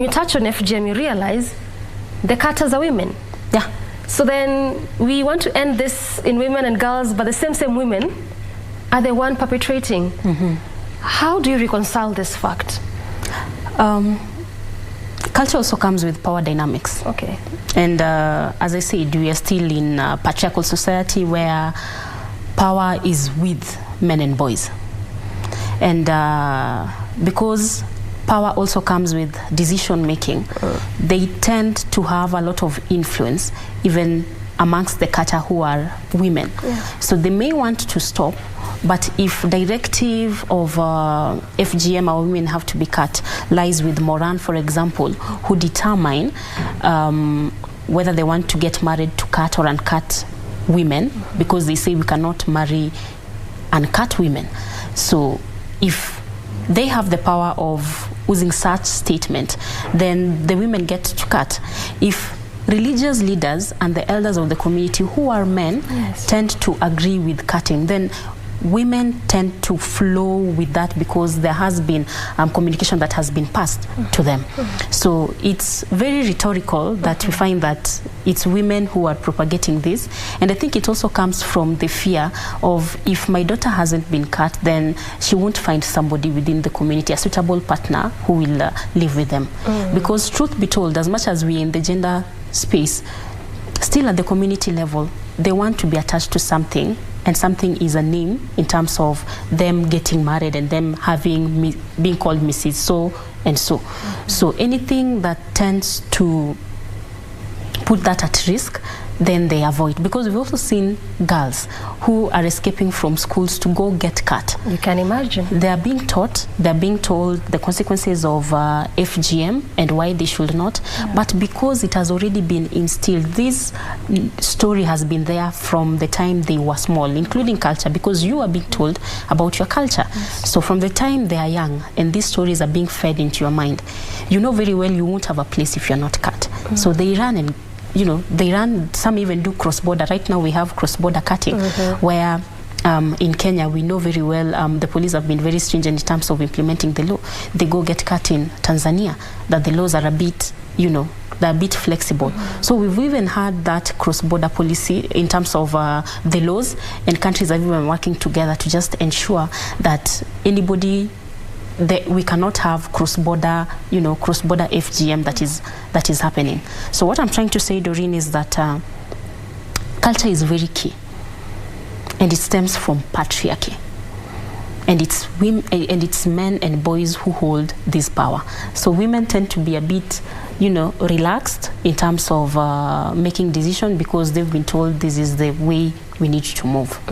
You touch on FGM, you realize the cutters are women. Yeah. So then we want to end this in women and girls, but the same women are the one perpetrating. How do you reconcile this fact? Culture also comes with power dynamics. Okay. And as I said, we are still in a patriarchal society where power is with men and boys. And because power also comes with decision making, they tend to have a lot of influence even amongst the culture who are women. So they may want to stop, but if directive of FGM, our women have to be cut, lies with Moran, for example, who determine whether they want to get married to cut or uncut women, because they say we cannot marry uncut women. So if they have the power of using such statement, then the women get to cut. If religious leaders and the elders of the community who are men tend to agree with cutting, then women tend to flow with that because there has been communication that has been passed to them. So it's very rhetorical that we find that it's women who are propagating this. And I think it also comes from the fear of, if my daughter hasn't been cut, then she won't find somebody within the community, a suitable partner who will live with them. Because truth be told, as much as we're in the gender space, still at the community level, they want to be attached to something, and something is a name in terms of them getting married and them having being called Mrs. So and so. So anything that tends to put that at risk, then they avoid. Because we've also seen girls who are escaping from schools to go get cut. You can imagine. They are being taught, they're being told the consequences of FGM and why they should not. But because it has already been instilled, this story has been there from the time they were small, including culture, because you are being told about your culture. So from the time they are young and these stories are being fed into your mind, you know very well you won't have a place if you're not cut. So they run and some even do cross-border. Right now we have cross-border cutting, where in Kenya we know very well the police have been very stringent in terms of implementing the law. They go get cut in Tanzania, that the laws are a bit, they're a bit flexible. So we've even had that cross-border policy in terms of the laws, and countries have even working together to just ensure that anybody, we cannot have cross-border, cross-border FGM that is happening. So what I'm trying to say, Doreen, is that culture is very key, and it stems from patriarchy, and it's women, and it's men and boys who hold this power. So women tend to be a bit, relaxed in terms of making decisions, because they've been told this is the way we need to move.